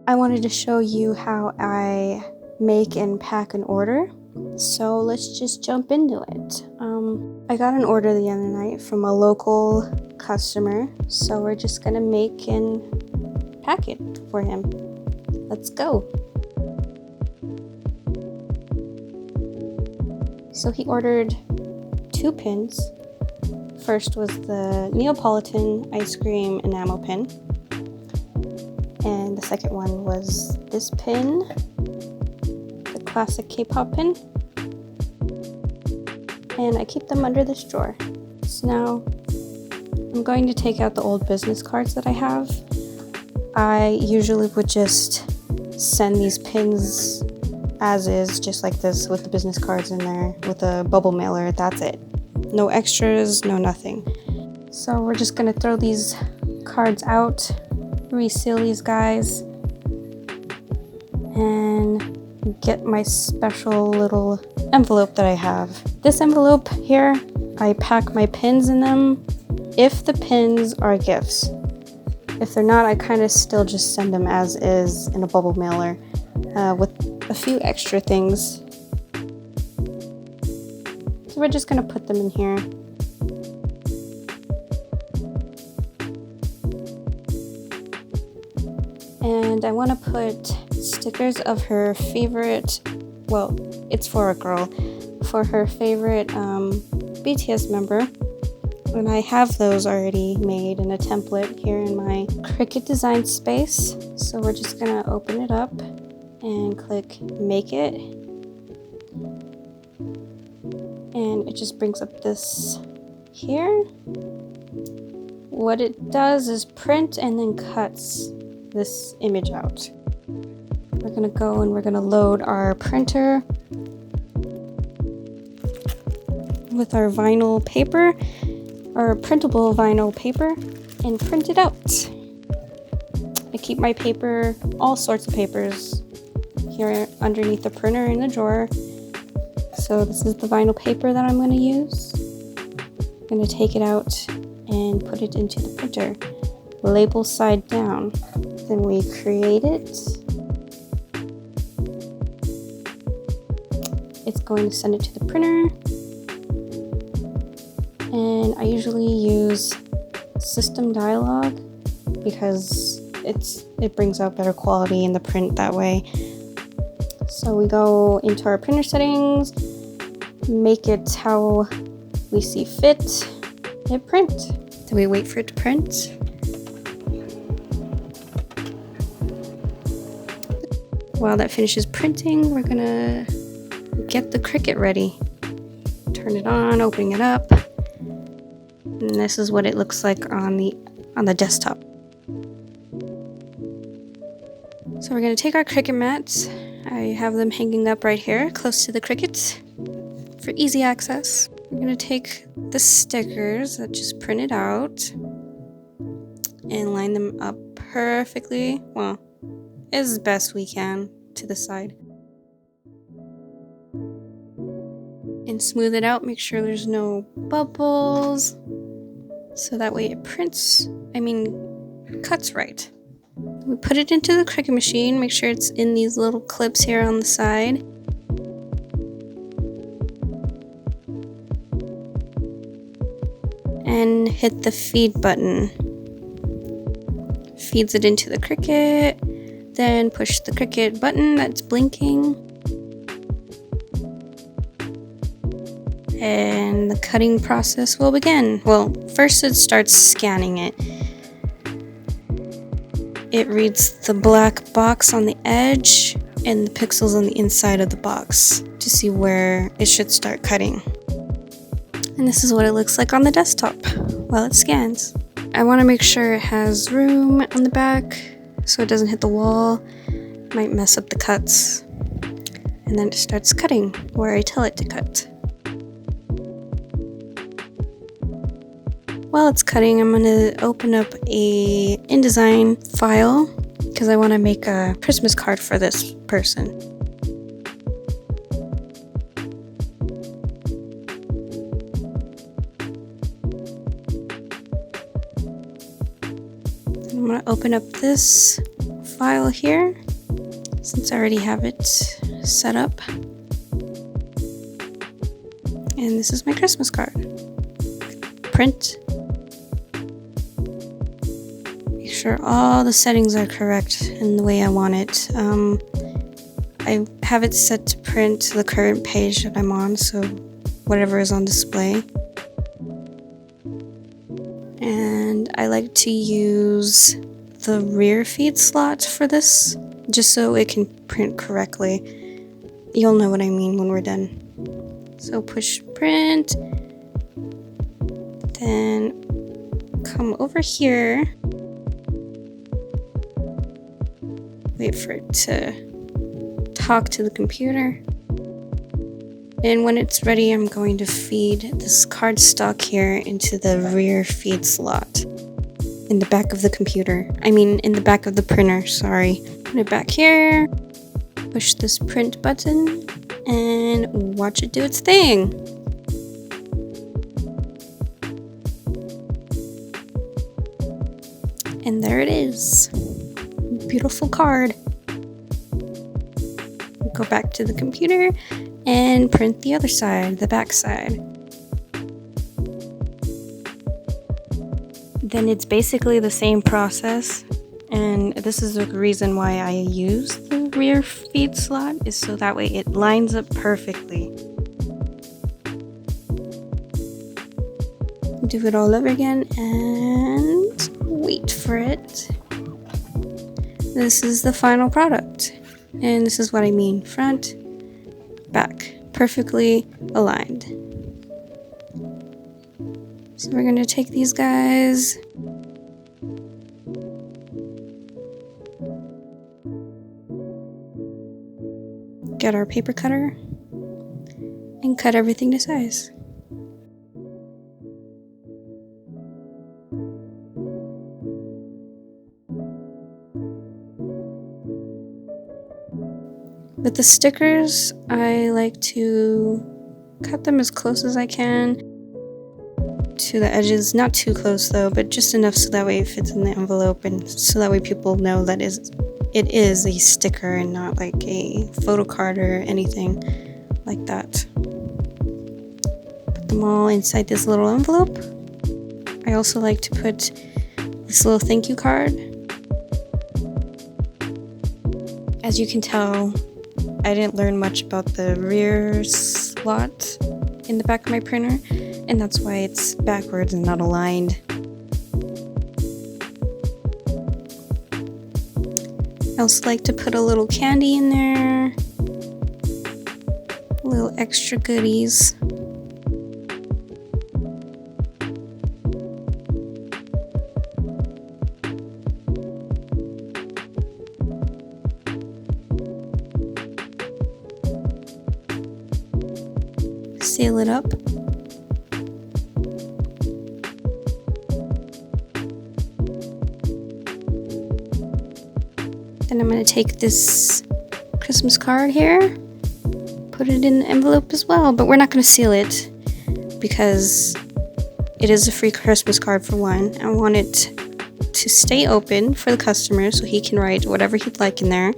I wanted to show you how I make and pack an order, so let's just jump into it. I got an order the other night from a local customer, so we're just gonna make and pack it for him. Let's go. So he ordered 2 pins. First was the Neapolitan ice cream enamel pin. And the second one was this pin, the classic K-pop pin. And I keep them under this drawer. So now I'm going to take out the old business cards that I have. I usually would just send these pins as is, just like this, with the business cards in there, with a bubble mailer. That's it. No extras, no nothing. So we're just gonna throw these cards out, reseal these guys, and get my special little envelope that I have. This envelope here, I pack my pins in them if the pins are gifts. If they're not, I kind of still just send them as is in a bubble mailer with a few extra things. So we're just gonna put them in here. And I want to put stickers of her favorite, well, it's for a girl, for her favorite BTS member. And I have those already made in a template here in my Cricut design space. So we're just gonna open it up and click make it. And it just brings up this here. What it does is print and then cuts this image out. We're gonna go and we're gonna load our printer with our vinyl paper, or printable vinyl paper, and print it out. I keep my paper, all sorts of papers, here underneath the printer in the drawer. So this is the vinyl paper that I'm going to use. I'm going to take it out and put it into the printer. Label side down. Then we create it. It's going to send it to the printer. And I usually use System Dialog because it brings out better quality in the print that way. So we go into our printer settings, make it how we see fit, hit print. Then we wait for it to print. While that finishes printing, we're gonna get the Cricut ready. Turn it on, opening it up. And this is what it looks like on the desktop. So we're gonna take our Cricut mats. I have them hanging up right here, close to the Cricut, for easy access. We're gonna take the stickers that just printed out and line them up perfectly, well, as best we can, to the side. And smooth it out, make sure there's no bubbles, so that way it cuts right. We put it into the Cricut machine, make sure it's in these little clips here on the side. And hit the feed button. Feeds it into the Cricut, then push the Cricut button that's blinking. And the cutting process will begin. Well, first it starts scanning it. It reads the black box on the edge and the pixels on the inside of the box to see where it should start cutting. And this is what it looks like on the desktop while it scans. I want to make sure it has room on the back so it doesn't hit the wall. Might mess up the cuts. And then it starts cutting where I tell it to cut. While it's cutting, I'm going to open up a InDesign file because I want to make a Christmas card for this person. I'm gonna open up this file here since I already have it set up. And this is my Christmas card. Print. Make sure all the settings are correct in the way I want it. I have it set to print the current page that I'm on, so whatever is on display. And I like to use the rear feed slot for this, just so it can print correctly. You'll know what I mean when we're done. So push print, then come over here, wait for it to talk to the computer. And when it's ready, I'm going to feed this cardstock here into the rear feed slot in the back of the computer. In the back of the printer, sorry. Put it back here, push this print button, and watch it do its thing. And there it is. Beautiful card. Go back to the computer and print the other side, the back side. Then it's basically the same process, and this is the reason why I use the rear feed slot, is so that way it lines up perfectly. Do it all over again and wait for it. This is the final product, and this is what I mean. Front, back, perfectly aligned. So we're gonna take these guys, get our paper cutter, and cut everything to size. With the stickers, I like to cut them as close as I can to the edges. Not too close though, but just enough so that way it fits in the envelope, and so that way people know that it is a sticker and not like a photo card or anything like that. Put them all inside this little envelope. I also like to put this little thank you card. As you can tell, I didn't learn much about the rear slot in the back of my printer, and that's why it's backwards and not aligned. I also like to put a little candy in there, little extra goodies. Seal it up. Then I'm going to take this Christmas card here, put it in the envelope as well, but we're not going to seal it because it is a free Christmas card for one. I want it to stay open for the customer so he can write whatever he'd like in there.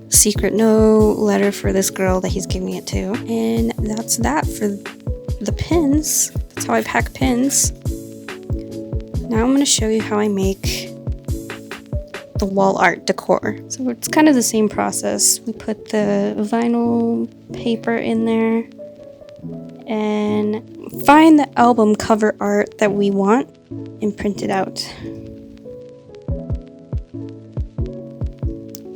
Secret note, letter for this girl that he's giving it to. And that's that for the pins. That's how I pack pins. Now I'm going to show you how I make the wall art decor. So it's kind of the same process. We put the vinyl paper in there and find the album cover art that we want and print it out.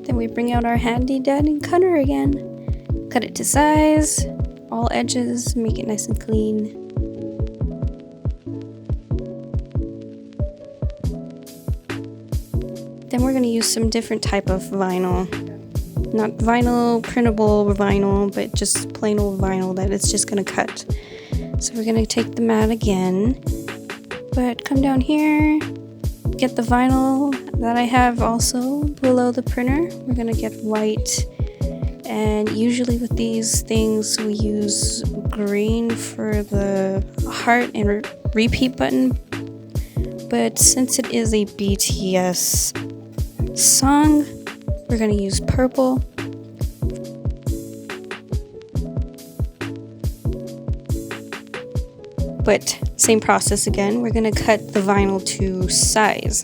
Then we bring out our handy dandy cutter again. Cut it to size, all edges, make it nice and clean. Then we're going to use some different type of vinyl. Not vinyl, printable vinyl, but just plain old vinyl that it's just going to cut. So we're going to take the mat again, but come down here, get the vinyl that I have also below the printer. We're going to get white, and usually with these things we use green for the heart and repeat button, but since it is a BTS song, we're gonna use purple. But same process again, we're gonna cut the vinyl to size.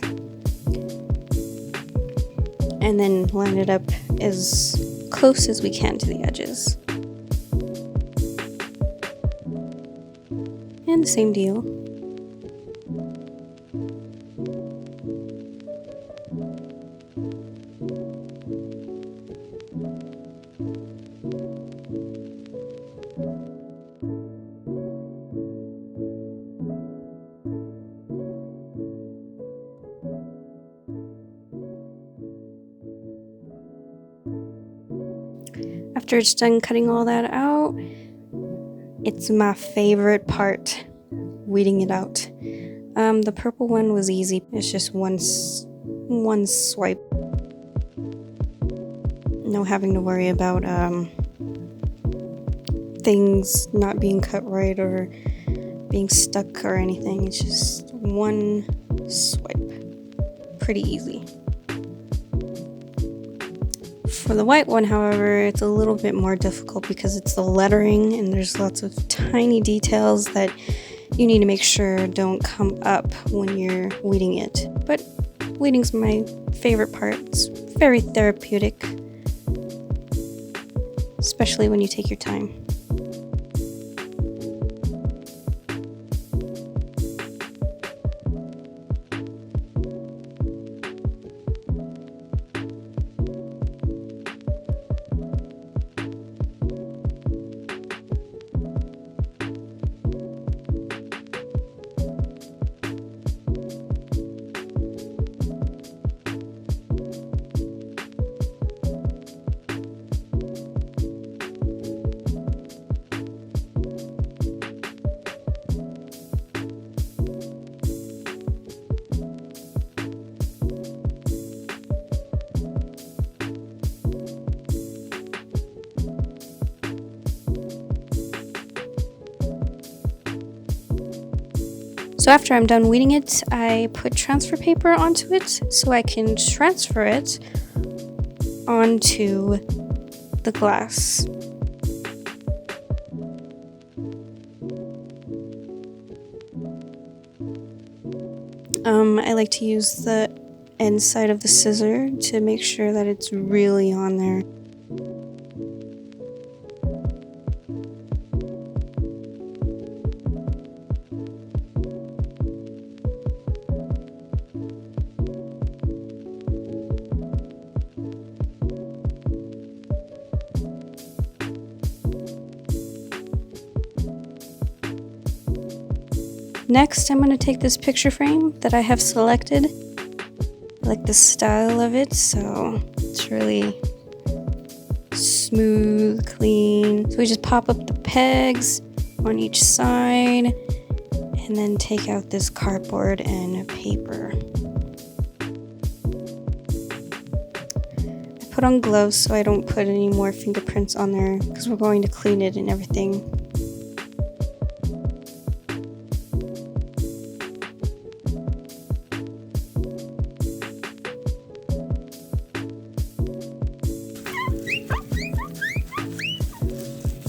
And then line it up as close as we can to the edges. And the same deal. After it's done cutting all that out, it's my favorite part, weeding it out. The purple one was easy. It's just one swipe. No having to worry about things not being cut right or being stuck or anything. It's just one swipe. Pretty easy. For the white one, however, it's a little bit more difficult because it's the lettering and there's lots of tiny details that you need to make sure don't come up when you're weeding it. But weeding's my favorite part. It's very therapeutic, especially when you take your time. So after I'm done weeding it, I put transfer paper onto it so I can transfer it onto the glass. I like to use the inside of the scissor to make sure that it's really on there. Next, I'm going to take this picture frame that I have selected. I like the style of it, so it's really smooth, clean. So we just pop up the pegs on each side and then take out this cardboard and paper. I put on gloves so I don't put any more fingerprints on there because we're going to clean it and everything.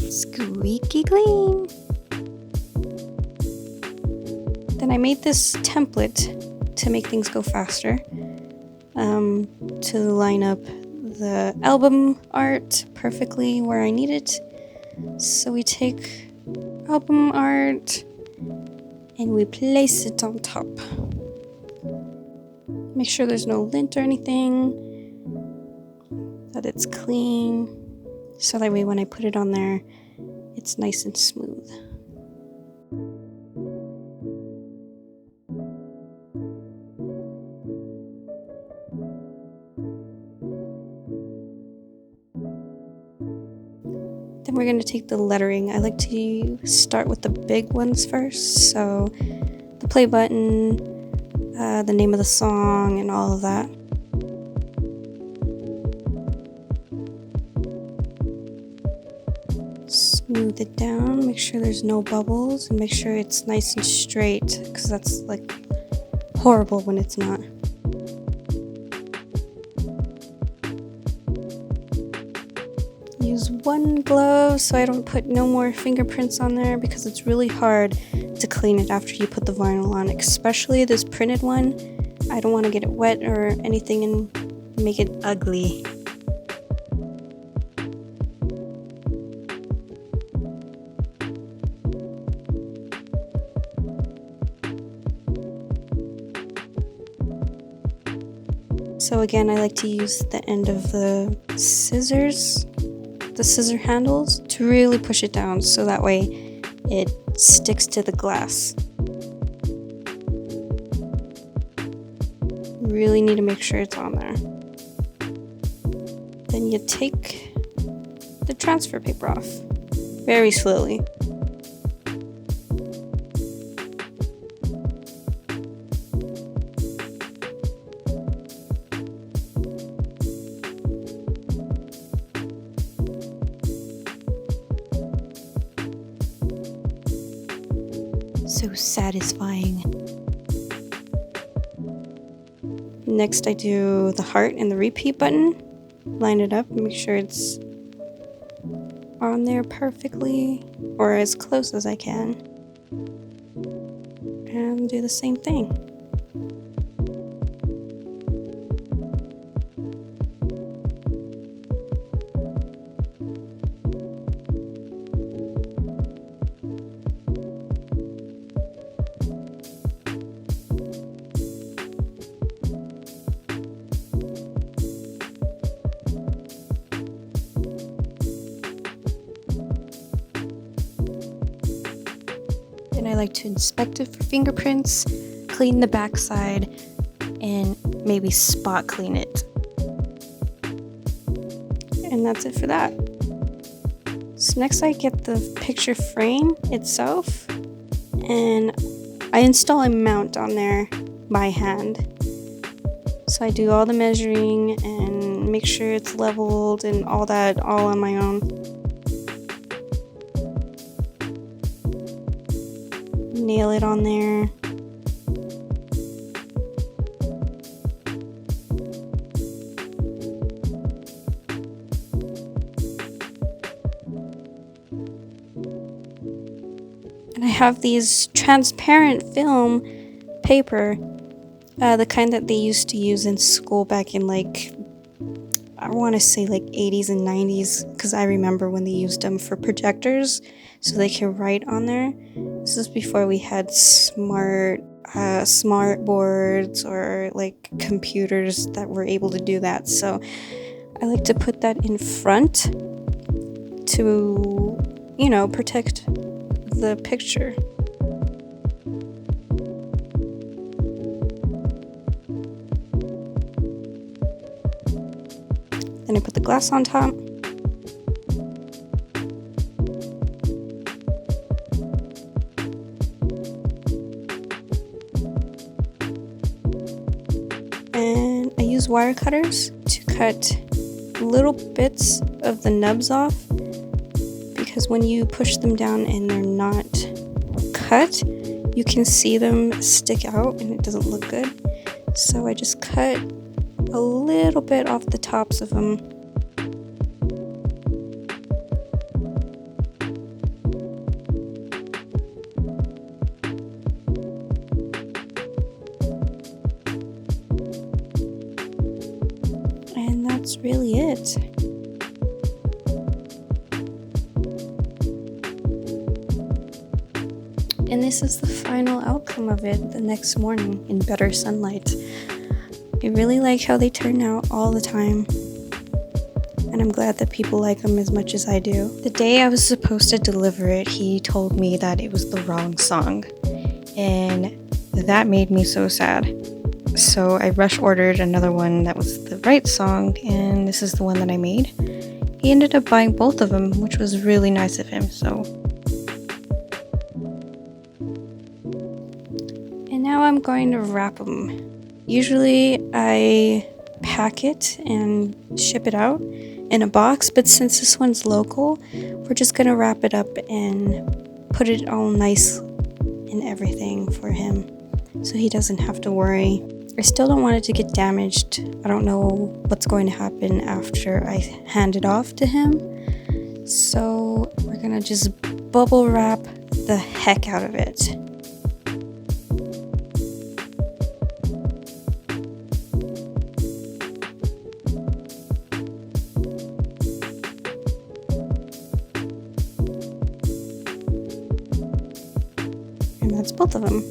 Squeaky clean. Then I made this template to make things go faster, to line up the album art perfectly where I need it. So we take album art and we place it on top. Make sure there's no lint or anything, that it's clean, so that way when I put it on there, it's nice and smooth. Then we're going to take the lettering. I like to start with the big ones first, so the play button, the name of the song, and all of that. Smooth it down, make sure there's no bubbles, and make sure it's nice and straight, because that's like horrible when it's not. Use one glove so I don't put no more fingerprints on there, because it's really hard to clean it after you put the vinyl on, especially this printed one. I don't want to get it wet or anything and make it ugly. So again, I like to use the end of the scissors, the scissor handles, to really push it down so that way it sticks to the glass. Really need to make sure it's on there. Then you take the transfer paper off very slowly. So satisfying. Next I do the heart and the repeat button. Line it up and make sure it's on there perfectly, or as close as I can. And do the same thing. And I like to inspect it for fingerprints, clean the backside, and maybe spot clean it. And that's it for that. So next I get the picture frame itself, and I install a mount on there by hand. So I do all the measuring and make sure it's leveled and all that all on my own. Nail it on there. And I have these transparent film paper, the kind that they used to use in school back in, like, I want to say like 80s and 90s, because I remember when they used them for projectors so they can write on there. This is before we had smart boards or like computers that were able to do that. So I like to put that in front to, you know, protect the picture. Then I put the glass on top. And I use wire cutters to cut little bits of the nubs off, because when you push them down and they're not cut, you can see them stick out and it doesn't look good. So I just cut a little bit off the tops of them. And that's really it. And this is the final outcome of it the next morning in better sunlight. I really like how they turn out all the time, and I'm glad that people like them as much as I do. The day I was supposed to deliver it, he told me that it was the wrong song, and that made me so sad. So I rush ordered another one that was the right song, and this is the one that I made. He ended up buying both of them, which was really nice of him. So, and now I'm going to wrap them. Usually I pack it and ship it out in a box, but since this one's local, we're just gonna wrap it up and put it all nice and everything for him. so he doesn't have to worry. I still don't want it to get damaged. I don't know what's going to happen after I hand it off to him. So we're gonna just bubble wrap the heck out of it. And that's both of them.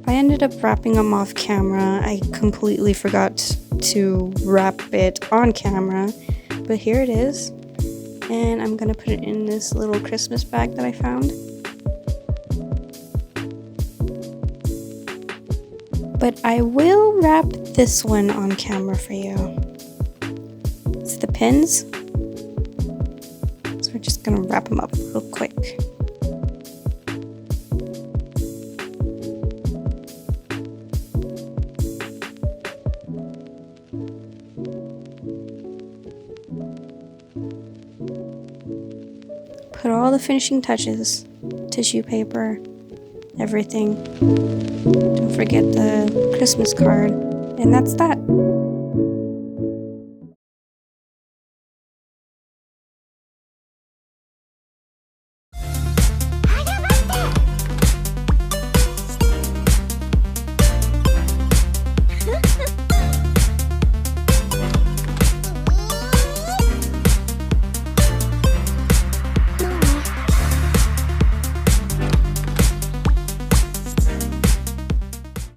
I ended up wrapping them off camera. I completely forgot to wrap it on camera, but here it is. And I'm gonna put it in this little Christmas bag that I found. But I will wrap this one on camera for you. It's the pins. So we're just gonna wrap them up real quick. Put all the finishing touches, tissue paper, everything. Don't forget the Christmas card, and that's that.